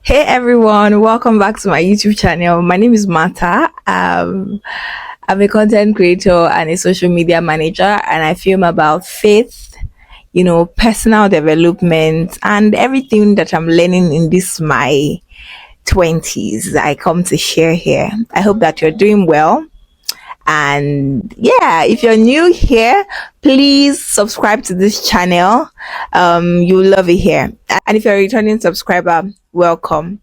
Hey everyone, welcome back to my YouTube channel. My name is Martha. I'm a content creator and a social media manager, and I film about faith, personal development, and everything that I'm learning in this my 20s. I come to share here. I hope that you're doing well. And yeah, if you're new here, please subscribe to this channel. You'll love it here. And if you're a returning subscriber, welcome.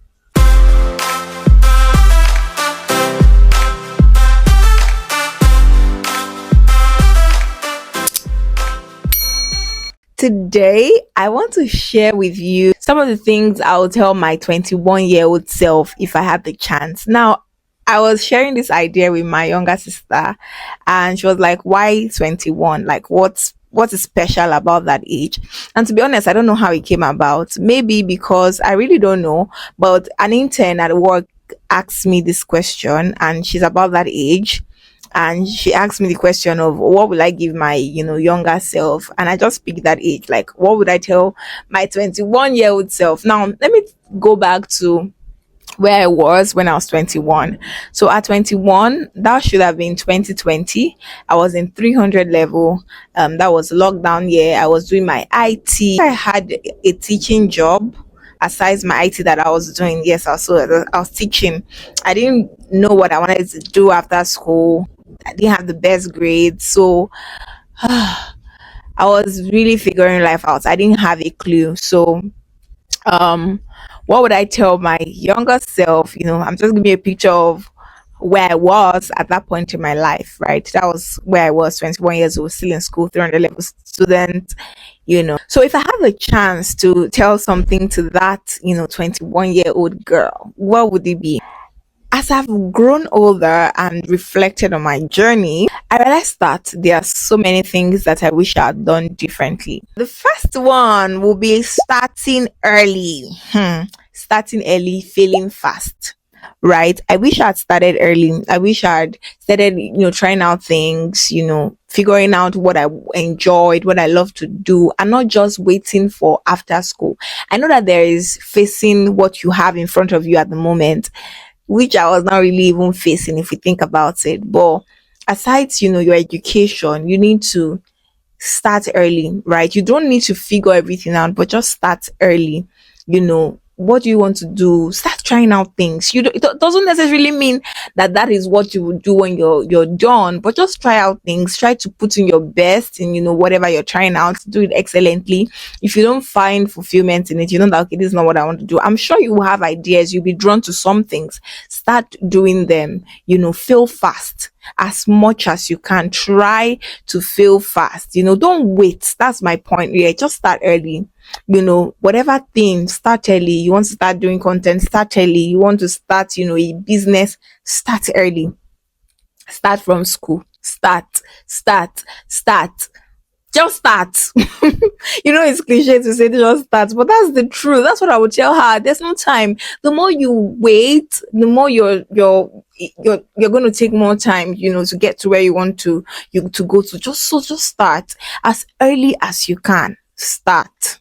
Today, I want to share with you some of the things I'll tell my 21-year-old self if I had the chance. Now, I was sharing this idea with my younger sister, and she was like, "Why 21? Like, what is special about that age?" And to be honest, I don't know how it came about. Maybe because I really don't know, but an intern at work asked me this question, and she's about that age, and she asked me the question of what will I give my younger self, and I just picked that age, like what would I tell my 21-year-old self. Now let me go back to where I was when I was 21. So at 21, that should have been 2020. I was in 300 level. That was lockdown year. I was doing my IT. I had a teaching job aside my IT that I was doing. Yes, I was teaching. I didn't know what I wanted to do after school. I didn't have the best grades, so I was really figuring life out. I didn't have a clue. So um what would I tell my younger self? I'm just giving you a picture of where I was at that point in my life, right? That was where I was, 21 years old, still in school, 300 level student. So if I have a chance to tell something to that 21-year-old girl, what would it be? As I've grown older and reflected on my journey, I realized that there are so many things that I wish I had done differently. The first one will be starting early. Starting early, failing fast. Right? I wish I had started early. I wish I had started, trying out things, figuring out what I enjoyed, what I love to do, and not just waiting for after school. I know that there is facing what you have in front of you at the moment, which I was not really even facing if you think about it. But aside, your education, you need to start early, right? You don't need to figure everything out, but just start early. What do you want to do? Start trying out things. It doesn't necessarily mean that that is what you would do when you're done, but just try out things. Try to put in your best in whatever you're trying out. Do it excellently. If you don't find fulfillment in it, you know that okay, this is not what I want to do. I'm sure you will have ideas. You'll be drawn to some things. Start doing them. Fail fast as much as you can. Try to fail fast. Don't wait. That's my point. Yeah, just start early. Whatever thing, start early. You want to start doing content, start early. You want to start a business, start early. Start from school. Start. Just start. It's cliche to say just start, but that's the truth. That's what I would tell her. There's no time. The more you wait, the more you're going to take more time, to get to where you want to go to. Just start as early as you can. Start.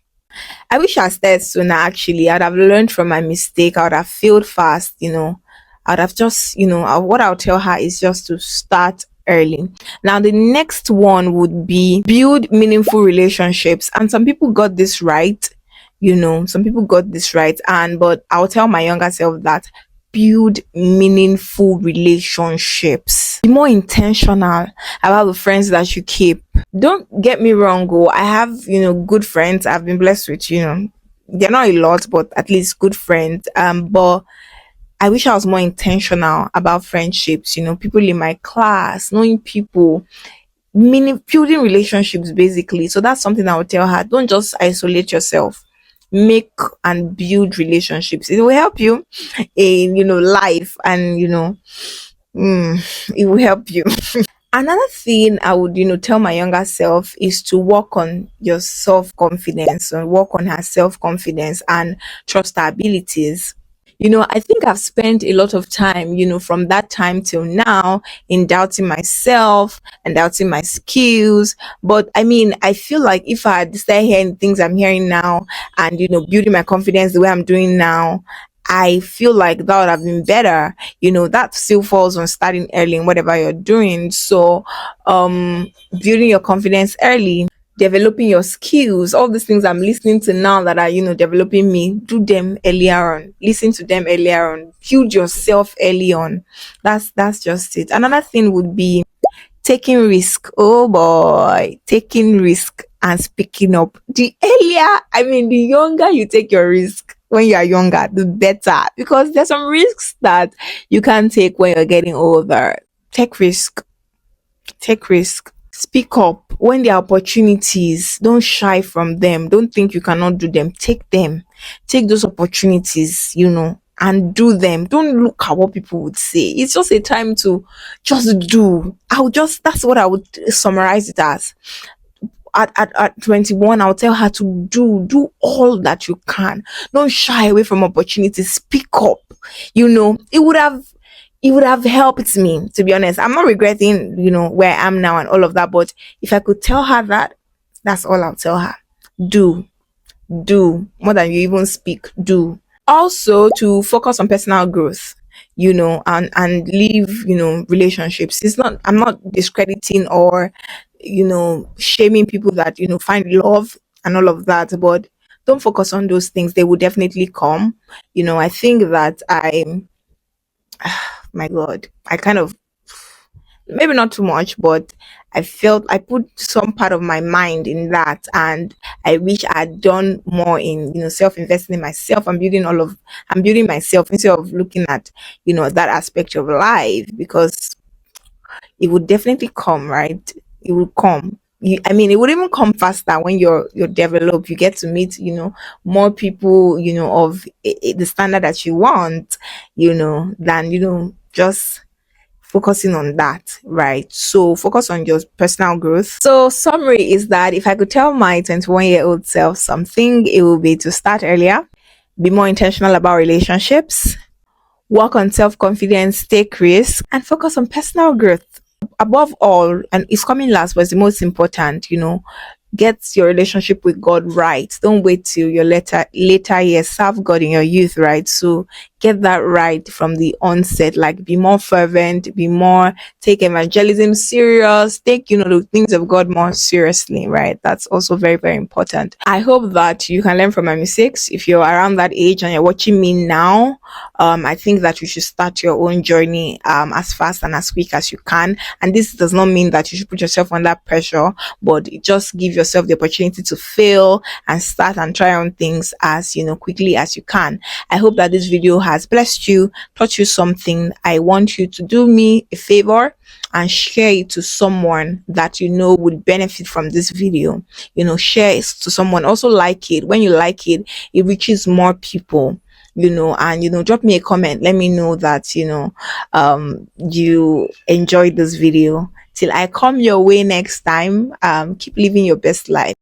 I wish I started sooner. Actually, I'd have learned from my mistake. I would have failed fast. I'd have just, what I'll tell her is just to start early. Now, the next one would be build meaningful relationships. And some people got this right. Some people got this right. But I'll tell my younger self that build meaningful relationships. Be more intentional about the friends that you keep. Don't get me wrong, I have, good friends. I've been blessed with, they're not a lot, but at least good friends. But I wish I was more intentional about friendships, people in my class, knowing people, meaning building relationships basically. So that's something I would tell her. Don't just isolate yourself. Make and build relationships. It will help you in life, and it will help you. Another thing I would, tell my younger self is to work on your self confidence, and work on her self confidence and trust her abilities. I think I've spent a lot of time, from that time till now in doubting myself and doubting my skills. But I mean, I feel like if I had started hearing things I'm hearing now and, building my confidence the way I'm doing now, I feel like that would have been better. That still falls on starting early in whatever you're doing. So, building your confidence early, developing your skills, all these things I'm listening to now that are, developing me, do them earlier on, listen to them earlier on, build yourself early on. That's just it. Another thing would be taking risk. Oh boy, taking risk and speaking up. The earlier, the younger you take your risk when you are younger, the better. Because there's some risks that you can't take when you're getting older. Take risk. Take risk. Speak up when there are opportunities. Don't shy from them. Don't think you cannot do them. Take them. Take those opportunities, and do them. Don't look at what people would say. It's just a time to just do. That's what I would summarize it as. At 21, I'll tell her to do all that you can. Don't shy away from opportunities. Speak up. It would have helped me, to be honest. I'm not regretting, where I am now and all of that. But if I could tell her that, that's all I'll tell her. Do more than you even speak. Do also to focus on personal growth, and leave, relationships. I'm not discrediting or, shaming people that, find love and all of that, but don't focus on those things. They will definitely come. I think that my God, I kind of, maybe not too much, but I felt I put some part of my mind in that, and I wish I had done more in, self-investing in myself and I'm building myself instead of looking at, that aspect of life, because it would definitely come, right? It will come. It would even come faster when you're developed. You get to meet, more people, of the standard that you want, than, just focusing on that, right? So focus on your personal growth. So summary is that if I could tell my 21-year-old self something, it would be to start earlier, be more intentional about relationships, work on self-confidence, take risks, and focus on personal growth. Above all, and it's coming last, but it's the most important, get your relationship with God right. Don't wait till your later years. Serve God in your youth, right? So get that right from the onset. Like, be more fervent, take evangelism serious, take, the things of God more seriously, right? That's also very, very important. I hope that you can learn from my mistakes. If you're around that age and you're watching me now, I think that you should start your own journey as fast and as quick as you can. And this does not mean that you should put yourself under pressure, but just give yourself the opportunity to fail and start and try on things as quickly as you can. I hope that this video has blessed you, taught you something. I want you to do me a favor and share it to someone that would benefit from this video. Share it to someone. Also like it. When you like it, it reaches more people. And drop me a comment. Let me know that you enjoyed this video. Till I come your way next time, keep living your best life.